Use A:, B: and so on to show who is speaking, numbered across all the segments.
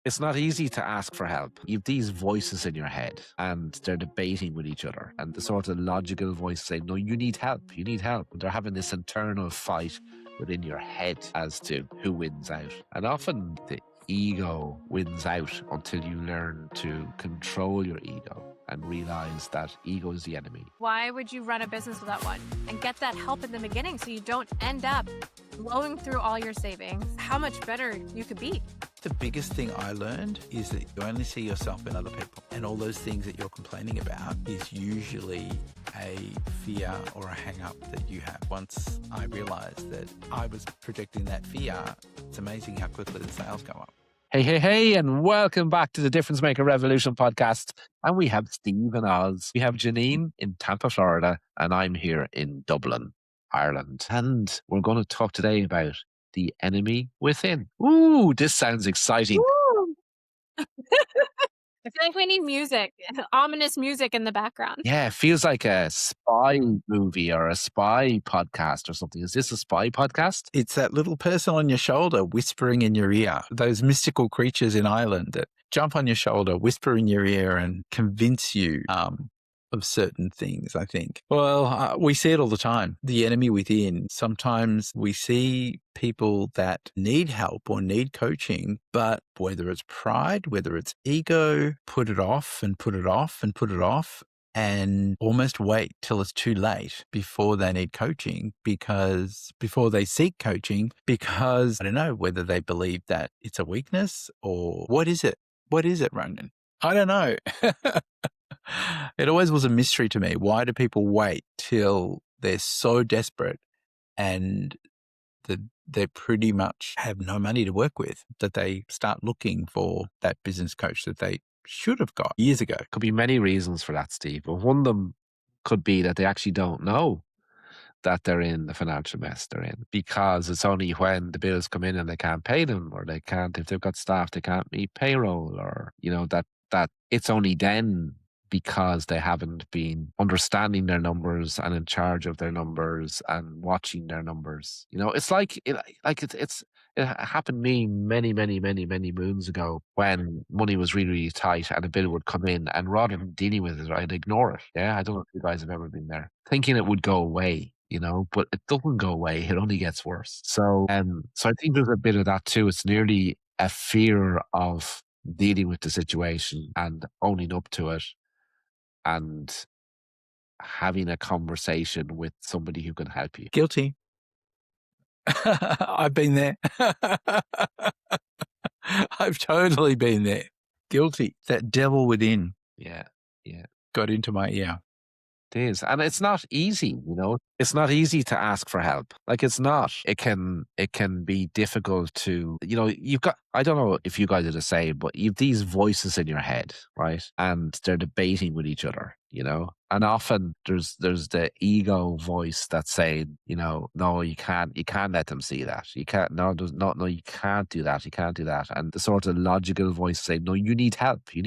A: It's not easy to ask for help. You've these voices in your head and they're debating with each other. And the sort of logical voice saying, no, you need help. You need help. But they're having this internal fight within your head as to who wins out. And often the ego wins out until you learn to control your ego and realize that ego is the enemy.
B: Why would you run a business without one? And get that help in the beginning so you don't end up blowing through all your savings. How much better you could be.
C: The biggest thing I learned is that you only see yourself in other people. And all those things that you're complaining about is usually a fear or a hang-up that you have. Once I realized that I was projecting that fear, it's amazing how quickly the sales go up.
A: Hey, and welcome back to the Difference Maker Revolution podcast. And we have Steve and Oz. We have Jeanine in Tampa, Florida, and I'm here in Dublin, Ireland. And we're going to talk today about the enemy within. Ooh, this sounds exciting.
B: I feel like we need music, ominous music in the background.
A: Yeah, it feels like a spy movie or a spy podcast or something. Is this a spy podcast?
C: It's that little person on your shoulder whispering in your ear. Those mystical creatures in Ireland that jump on your shoulder, whisper in your ear and convince you of certain things, I think. Well, we see it all the time. The enemy within. Sometimes we see people that need help or need coaching, but whether it's pride, whether it's ego, put it off and put it off and put it off and almost wait till it's too late before they need coaching, because before they seek coaching, because I don't know whether they believe that it's a weakness or what is it? What is it, Ronan? I don't know. It always was a mystery to me. Why do people wait till they're so desperate and they pretty much have no money to work with that they start looking for that business coach that they should have got years ago?
A: Could be many reasons for that, Steve. But one of them could be that they actually don't know that they're in the financial mess they're in, because it's only when the bills come in and they can't pay them, or they can't, if they've got staff, they can't meet payroll, or, you know, that it's only then, because they haven't been understanding their numbers and in charge of their numbers and watching their numbers. You know, it's like it happened to me many moons ago when money was really, really tight and a bill would come in, and rather than dealing with it, I'd ignore it. Yeah, I don't know if you guys have ever been there, thinking it would go away. You know, but it doesn't go away. It only gets worse. So I think there's a bit of that too. It's nearly a fear of dealing with the situation and owning up to it and having a conversation with somebody who can help you.
C: Guilty. I've been there. I've totally been there. Guilty. That devil within.
A: Yeah.
C: Got into my ear.
A: It is. And it's not easy, you know. It's not easy to ask for help. Like, it's not. It can be difficult to, you know, I don't know if you guys are the same, but you've these voices in your head, right? And they're debating with each other, you know. And often there's the ego voice that's saying, you know, no, you can't let them see that. You can't, no, you can't do that. You can't do that. And the sort of logical voice saying, no, you need help, you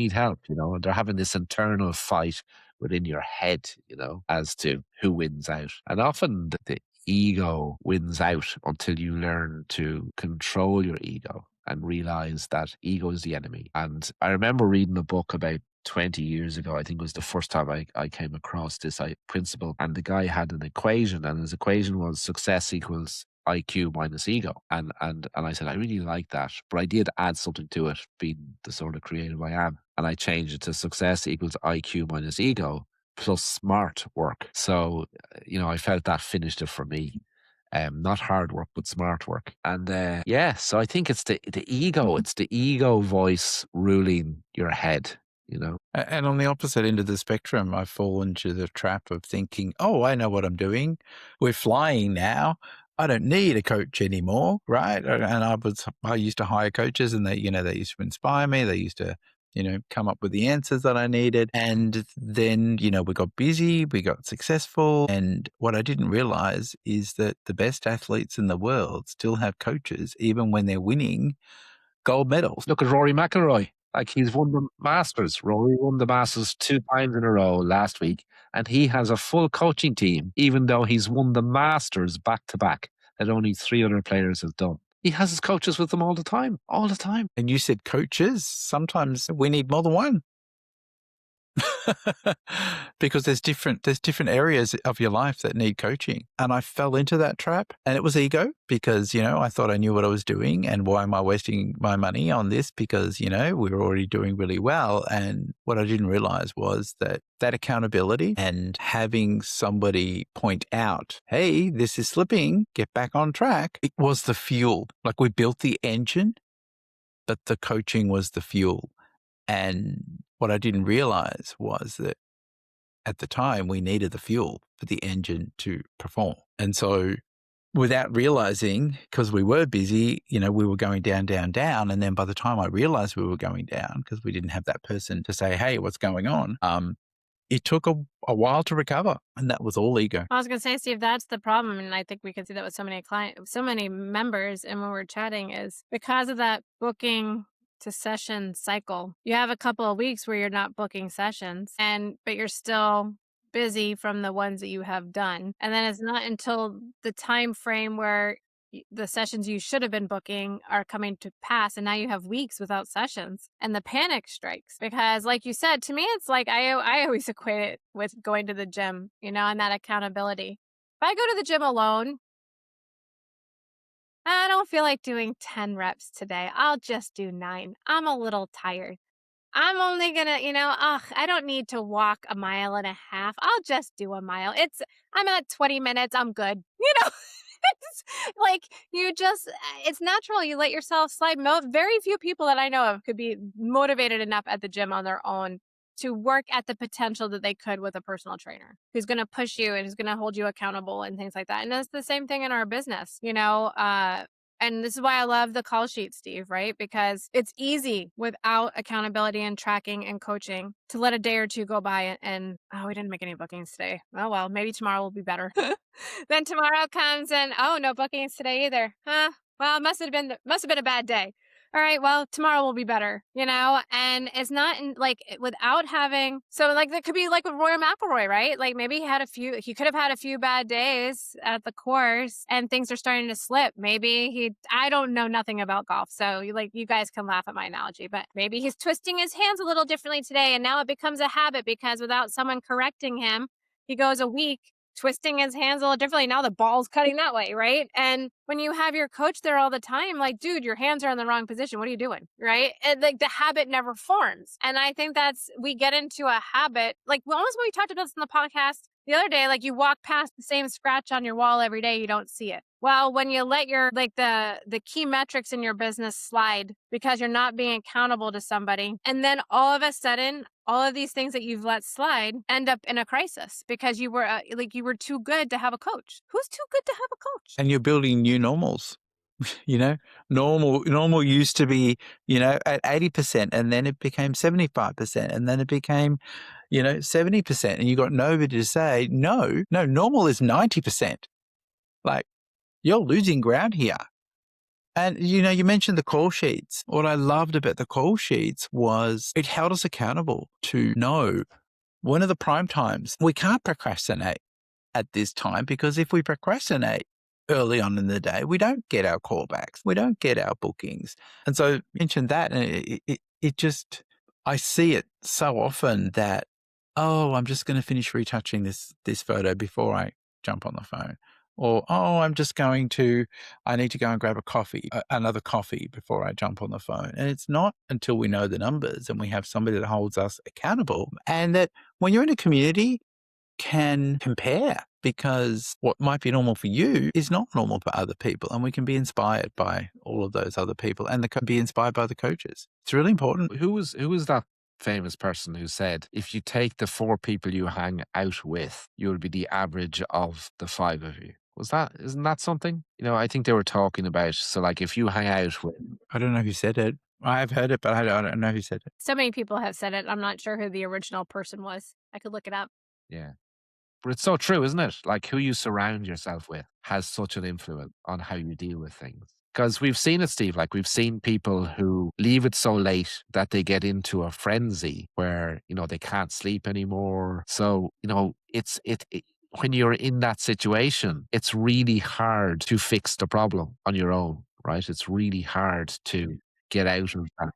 A: know. And they're having this internal fight within your head, you know, as to who wins out. And often the ego wins out until you learn to control your ego and realize that ego is the enemy. And I remember reading a book about 20 years ago. I think it was the first time I came across this principle. And the guy had an equation, and his equation was success equals IQ minus ego. And I said, I really like that. But I did add something to it, being the sort of creative I am. And I changed it to success equals IQ minus ego plus smart work. So, you know, I felt that finished it for me. Not hard work, but smart work. And so I think it's the ego. It's the ego voice ruling your head, you know.
C: And on the opposite end of the spectrum, I fall into the trap of thinking, oh, I know what I'm doing. We're flying now. I don't need a coach anymore, right? And I used to hire coaches, and they used to inspire me. They used to, you know, come up with the answers that I needed. And then, you know, we got busy, we got successful. And what I didn't realize is that the best athletes in the world still have coaches, even when they're winning gold medals.
A: Look at Rory McIlroy. Like, he's won the Masters. Rory won the Masters 2 times in a row last week, and he has a full coaching team, even though he's won the Masters back to back, that only 3 other players have done. He has his coaches with him all the time, all the time.
C: And you said coaches. Sometimes we need more than one. Because there's different areas of your life that need coaching. And I fell into that trap, and it was ego because, I thought I knew what I was doing, and why am I wasting my money on this? Because, we were already doing really well. And what I didn't realize was that accountability and having somebody point out, hey, this is slipping, get back on track. It was the fuel. Like, we built the engine, but the coaching was the fuel. And what I didn't realize was that at the time we needed the fuel for the engine to perform. And so without realizing, because we were busy, we were going down, down, down. And then by the time I realized we were going down, because we didn't have that person to say, hey, what's going on? It took a while to recover. And that was all ego.
B: I was going to say, Steve, that's the problem. And I think we can see that with so many clients, so many members. And when we're chatting is because of that booking to session cycle. You have a couple of weeks where you're not booking sessions but you're still busy from the ones that you have done. And then it's not until the time frame where the sessions you should have been booking are coming to pass, and now you have weeks without sessions, and the panic strikes. Because like you said, to me, it's like I always equate it with going to the gym, and that accountability. If I go to the gym alone, I don't feel like doing 10 reps today. I'll just do 9. I'm a little tired. I'm only gonna, I don't need to walk a mile and a half. I'll just do a mile. I'm at 20 minutes. I'm good. It's like it's natural. You let yourself slide. Very few people that I know of could be motivated enough at the gym on their own to work at the potential that they could with a personal trainer who's going to push you and who's going to hold you accountable and things like that. And it's the same thing in our business, and this is why I love the call sheet, Steve, right? Because it's easy without accountability and tracking and coaching to let a day or two go by and we didn't make any bookings today. Oh, well, maybe tomorrow will be better. Then tomorrow comes and, no bookings today either. Well, it must have been a bad day. All right, well, tomorrow will be better, and it's not without having, so that could be like with Roy McIlroy, right? Like maybe he could have had a few bad days at the course and things are starting to slip. Maybe I don't know nothing about golf. So you guys can laugh at my analogy, but maybe he's twisting his hands a little differently today. And now it becomes a habit because without someone correcting him, he goes a week twisting his hands a little differently. Now the ball's cutting that way, right? And when you have your coach there all the time, like, dude, your hands are in the wrong position. What are you doing? Right? And the habit never forms. And I think we get into a habit, almost when we talked about this in the podcast the other day, you walk past the same scratch on your wall every day, you don't see it. Well, when you let your, the key metrics in your business slide because you're not being accountable to somebody, and then all of a sudden, all of these things that you've let slide end up in a crisis because you were you were too good to have a coach. Who's too good to have a coach?
C: And you're building new normals. Normal used to be, at 80%, and then it became 75%, and then it became, 70%. And you got nobody to say, no, normal is 90%. You're losing ground here. And, you mentioned the call sheets. What I loved about the call sheets was it held us accountable to know when are the prime times. We can't procrastinate at this time because if we procrastinate early on in the day, we don't get our callbacks. We don't get our bookings. And so you mentioned that, and it just, I see it so often that, I'm just going to finish retouching this photo before I jump on the phone. Or, I need to go and grab another coffee before I jump on the phone. And it's not until we know the numbers and we have somebody that holds us accountable, and that when you're in a community can compare, because what might be normal for you is not normal for other people. And we can be inspired by all of those other people and be inspired by the coaches. It's really important.
A: Who was that famous person who said, if you take the 4 people you hang out with, you'll be the average of the 5 of you? Isn't that something? I think they were talking about, so if you hang out with...
C: I don't know who said it. I've heard it, but I don't know who said it.
B: So many people have said it. I'm not sure who the original person was. I could look it up.
A: Yeah. But it's so true, isn't it? Who you surround yourself with has such an influence on how you deal with things. Because we've seen it, Steve, we've seen people who leave it so late that they get into a frenzy where, they can't sleep anymore. So, when you're in that situation, it's really hard to fix the problem on your own. right? It's really hard to get out of that.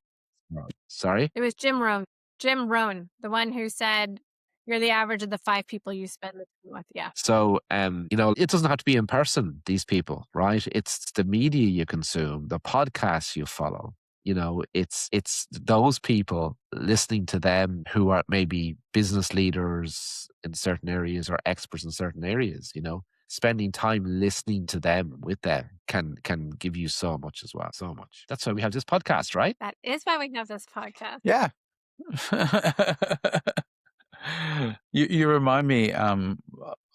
A: Sorry?
B: It was Jim Rohn. Jim Rohn, the one who said, "You're the average of the 5 people you spend the time with." Yeah.
A: So, it doesn't have to be in person, these people, right? It's the media you consume, the podcasts you follow. It's those people, listening to them who are maybe business leaders in certain areas or experts in certain areas, spending time listening to them with them can give you so much as well. So much. That's why we have this podcast, right?
B: That is why we have this podcast.
C: Yeah. You remind me a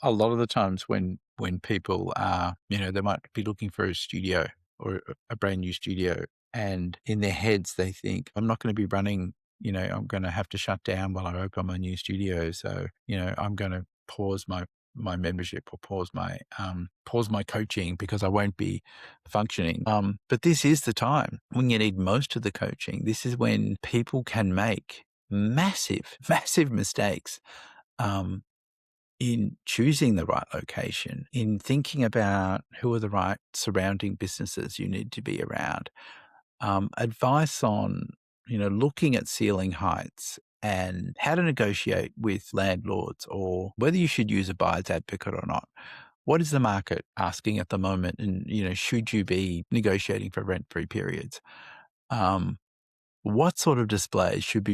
C: lot of the times when people are, they might be looking for a studio or a brand new studio, and in their heads they think, I'm not going to be running, I'm going to have to shut down while I open my new studio, so I'm going to pause my membership or pause my coaching because I won't be functioning. But this is the time when you need most of the coaching. This is when people can make massive, massive mistakes in choosing the right location, in thinking about who are the right surrounding businesses you need to be around. Advice on, looking at ceiling heights and how to negotiate with landlords, or whether you should use a buyer's advocate or not. What is the market asking at the moment? And, should you be negotiating for rent-free periods? What sort of displays should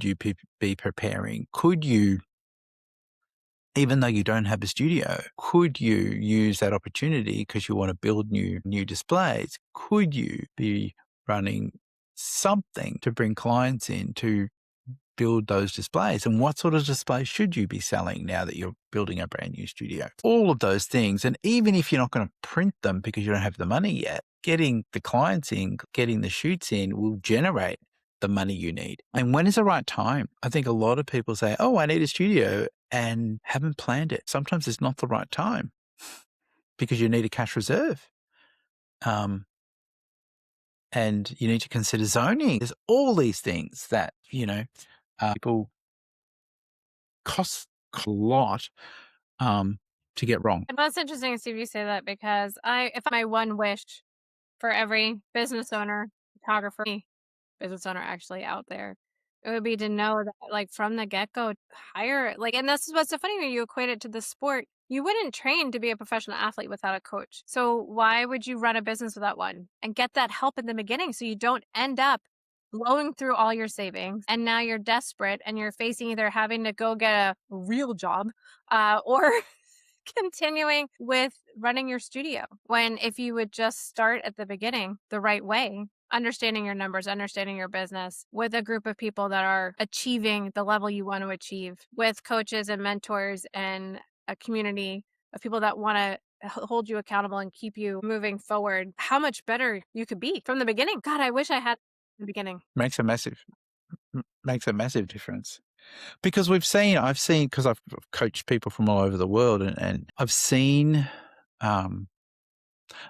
C: you be preparing? Could you, even though you don't have a studio, could you use that opportunity because you want to build new displays? Could you be running something to bring clients in to build those displays? And what sort of displays should you be selling now that you're building a brand new studio? All of those things. And even if you're not going to print them because you don't have the money yet, getting the clients in, getting the shoots in will generate the money you need. And when is the right time? I think a lot of people say, oh, I need a studio, and haven't planned it. Sometimes it's not the right time because you need a cash reserve. And you need to consider zoning. There's all these things that, people cost a lot to get wrong.
B: And that's interesting, Steve, you say that, because if my one wish for every business owner, photographer, business owner actually out there, it would be to know that, like, from the get-go, hire, like, and this is what's so funny when you equate it to the sport. You wouldn't train to be a professional athlete without a coach. So why would you run a business without one? And get that help in the beginning so you don't end up blowing through all your savings and now you're desperate and you're facing either having to go get a real job or continuing with running your studio, when if you would just start at the beginning the right way, understanding your numbers, understanding your business with a group of people that are achieving the level you want to achieve, with coaches and mentors and a community of people that want to hold you accountable and keep you moving forward, how much better you could be from the beginning. God, I wish I had in the beginning.
C: Makes a massive difference. Because I've seen, because I've coached people from all over the world, and I've seen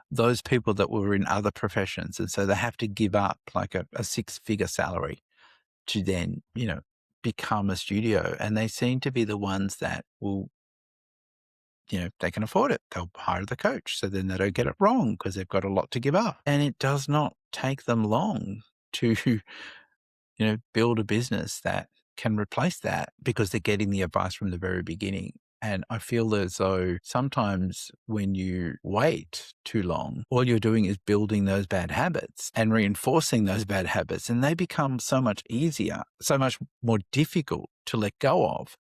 C: those people that were in other professions. And so they have to give up like a 6-figure salary to then, become a studio. And they seem to be the ones that will, they can afford it. They'll hire the coach. So then they don't get it wrong because they've got a lot to give up. And it does not take them long to, build a business that can replace that because they're getting the advice from the very beginning. And I feel as though sometimes when you wait too long, all you're doing is building those bad habits and reinforcing those bad habits. And they become so much easier, so much more difficult to let go of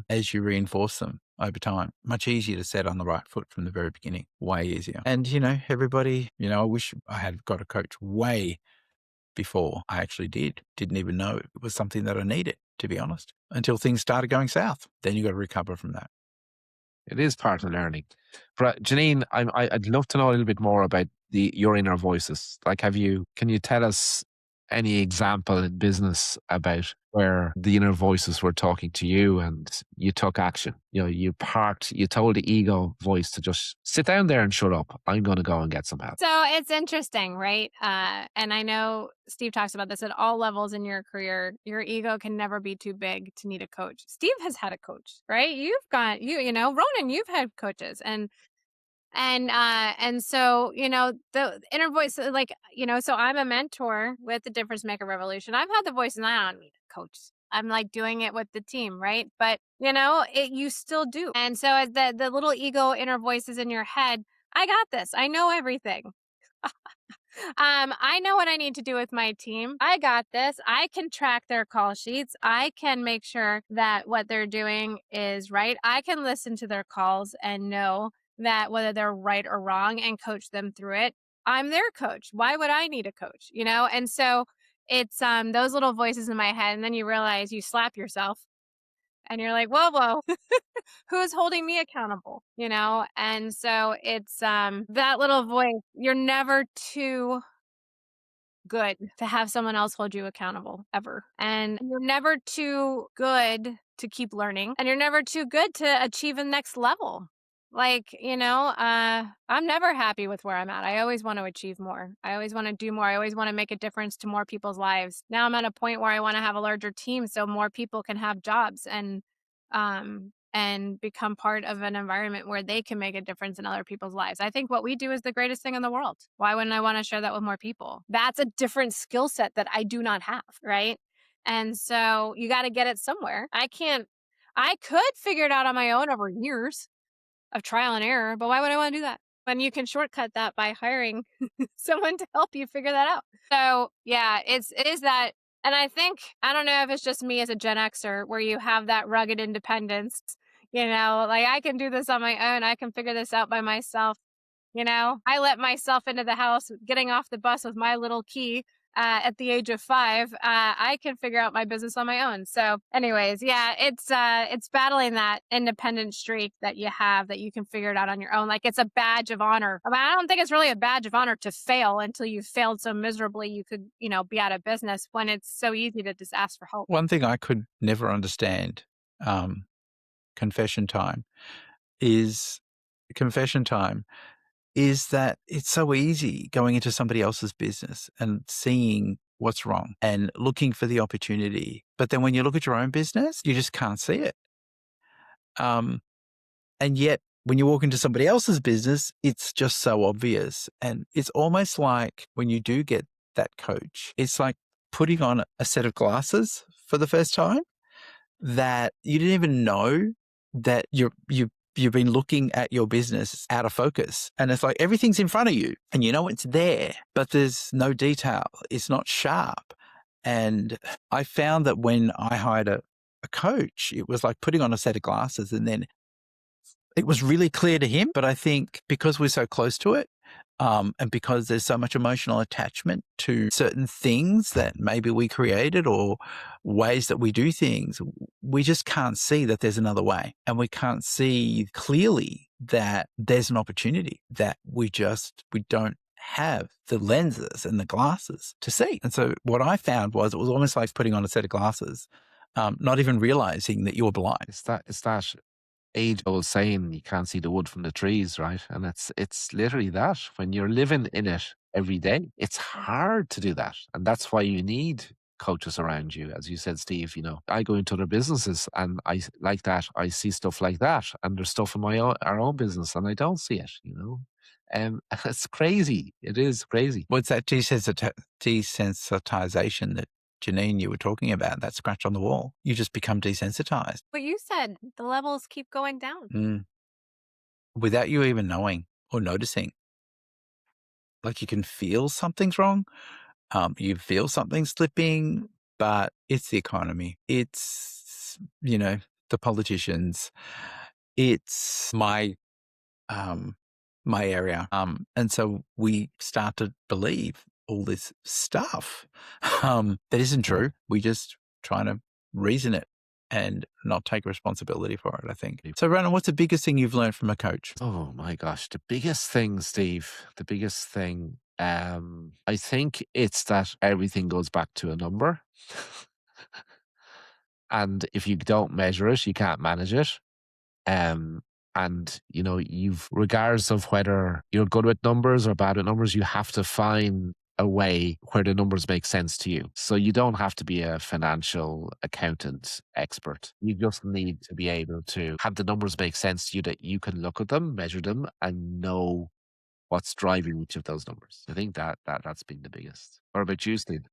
C: as you reinforce them over time. Much easier to set on the right foot from the very beginning. Way easier. And, everybody, I wish I had got a coach way before I actually didn't even know it was something that I needed, to be honest, until things started going south. Then you got to recover from that.
A: It is part of learning. But Jeanine, I'd love to know a little bit more about your inner voices. Like, can you tell us any example in business about where the inner voices were talking to you and you took action? You told the ego voice to just sit down there and shut up. I'm going to go and get some help.
B: So it's interesting, right? And I know Steve talks about this at all levels in your career. Your ego can never be too big to need a coach. Steve has had a coach, right? You've got, Ronan, you've had coaches. And And so, the inner voice, like, so I'm a mentor with the Difference Maker Revolution. I've had the voice, and I don't need a coach. I'm like doing it with the team, right? But you still do. And so as the little ego inner voices in your head, I got this. I know everything. I know what I need to do with my team. I got this. I can track their call sheets. I can make sure that what they're doing is right. I can listen to their calls and know that whether they're right or wrong and coach them through it. I'm their coach. Why would I need a coach? And so it's those little voices in my head, and then you realize you slap yourself and you're like, whoa, who's holding me accountable? And so it's that little voice. You're never too good to have someone else hold you accountable ever. And you're never too good to keep learning. And you're never too good to achieve the next level. Like, I'm never happy with where I'm at. I always want to achieve more. I always want to do more. I always want to make a difference to more people's lives. Now I'm at a point where I want to have a larger team so more people can have jobs and become part of an environment where they can make a difference in other people's lives. I think what we do is the greatest thing in the world. Why wouldn't I want to share that with more people? That's a different skill set that I do not have, right? And so you got to get it somewhere. I could figure it out on my own over years of trial and error, but why would I want to do that? When you can shortcut that by hiring someone to help you figure that out. So yeah, it is that. And I don't know if it's just me as a Gen Xer where you have that rugged independence, like I can do this on my own. I can figure this out by myself. I let myself into the house getting off the bus with my little key at the age of 5. I can figure out my business on my own. So anyways, yeah, it's battling that independent streak that you have, that you can figure it out on your own. Like it's a badge of honor. I don't think it's really a badge of honor to fail until you've failed so miserably you could, be out of business, when it's so easy to just ask for help.
C: One thing I could never understand, confession time is that it's so easy going into somebody else's business and seeing what's wrong and looking for the opportunity. But then when you look at your own business, you just can't see it. And yet when you walk into somebody else's business, it's just so obvious. And it's almost like when you do get that coach, it's like putting on a set of glasses for the first time that you didn't even know that you've been looking at your business out of focus. And it's like everything's in front of you and it's there, but there's no detail. It's not sharp. And I found that when I hired a coach, it was like putting on a set of glasses, and then it was really clear to him. But I think because we're so close to it, and because there's so much emotional attachment to certain things that maybe we created or ways that we do things, we just can't see that there's another way. And we can't see clearly that there's an opportunity that we don't have the lenses and the glasses to see. And so what I found was it was almost like putting on a set of glasses, not even realizing that you were blind.
A: It's that age-old saying, you can't see the wood from the trees, right? And it's literally that. When you're living in it every day, it's hard to do that. And that's why you need coaches around you. As you said, Steve, I go into other businesses and I like that. I see stuff like that. And there's stuff in our own business and I don't see it, it's crazy. It is crazy.
C: What's that desensitization that Jeanine, you were talking about, that scratch on the wall? You just become desensitized.
B: What you said, the levels keep going down.
C: Without you even knowing or noticing. Like you can feel something's wrong. You feel something slipping, but it's the economy. It's, the politicians. It's my area. And so we start to believe all this stuff that isn't true. We just trying to reason it and not take responsibility for it, I think. So Ronan, what's the biggest thing you've learned from a coach?
A: Oh my gosh, the biggest thing, Steve, I think it's that everything goes back to a number. And if you don't measure it, you can't manage it. And, regardless of whether you're good with numbers or bad with numbers, you have to find a way where the numbers make sense to you. So you don't have to be a financial accountant expert. You just need to be able to have the numbers make sense to you, that you can look at them, measure them, and know what's driving each of those numbers. I think that's been the biggest. What about you, Steve?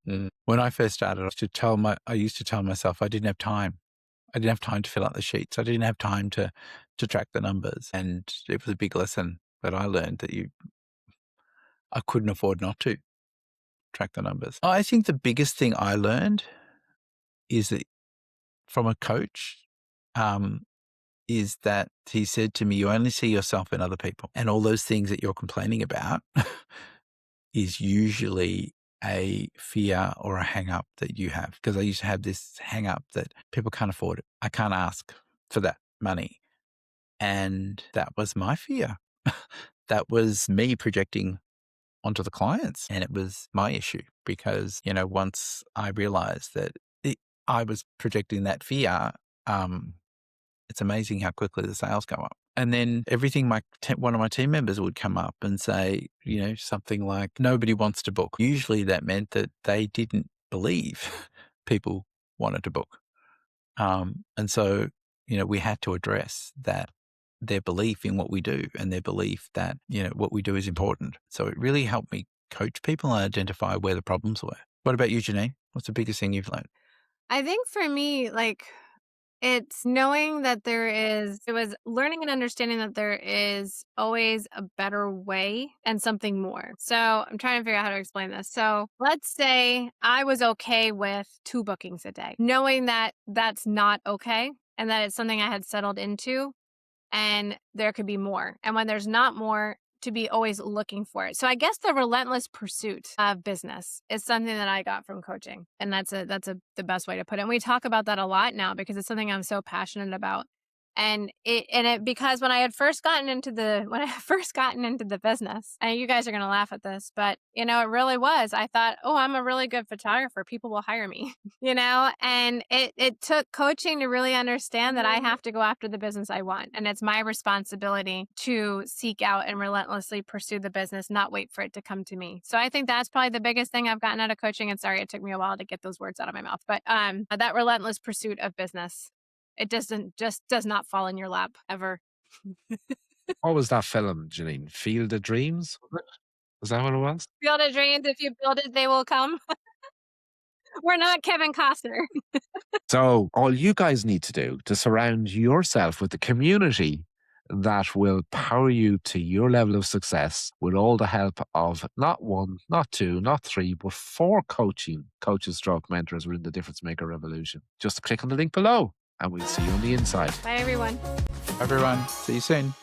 C: When I first started, I used to tell myself I didn't have time. I didn't have time to fill out the sheets. I didn't have time to track the numbers. And it was a big lesson that I learned, that I couldn't afford not to track the numbers. I think the biggest thing I learned is that from a coach, is that he said to me, you only see yourself in other people, and all those things that you're complaining about is usually a fear or a hang up that you have. Because I used to have this hang up that people can't afford it. I can't ask for that money. And that was my fear. That was me projecting onto the clients. And it was my issue because, once I realized that I was projecting that fear, it's amazing how quickly the sales go up. And then everything one of my team members would come up and say, something like, nobody wants to book. Usually that meant that they didn't believe people wanted to book. And so, we had to address that, their belief in what we do and their belief that, what we do is important. So it really helped me coach people and identify where the problems were. What about you, Jeanine? What's the biggest thing you've learned?
B: I think for me, it's knowing that it was learning and understanding that there is always a better way and something more. So I'm trying to figure out how to explain this. So let's say I was okay with 2 bookings a day, knowing that that's not okay and that it's something I had settled into and there could be more. And when there's not more, to be always looking for it. So I guess the relentless pursuit of business is something that I got from coaching. And that's the best way to put it. And we talk about that a lot now because it's something I'm so passionate about. And because when I had first gotten into the business, and you guys are going to laugh at this, but it really was, I thought, oh, I'm a really good photographer. People will hire me, and it took coaching to really understand that I have to go after the business I want. And it's my responsibility to seek out and relentlessly pursue the business, not wait for it to come to me. So I think that's probably the biggest thing I've gotten out of coaching. And sorry, it took me a while to get those words out of my mouth, but that relentless pursuit of business. It does not fall in your lap ever.
A: What was that film, Jeanine? Field of Dreams? Was that what it was?
B: Field of Dreams, if you build it, they will come. We're not Kevin Costner.
A: So all you guys need to do to surround yourself with the community that will power you to your level of success with all the help of not 1, not 2, not 3, but 4 coaches stroke mentors within the Difference Maker Revolution. Just click on the link below and we'll see you on the inside.
B: Bye, everyone.
C: Everyone, see you soon.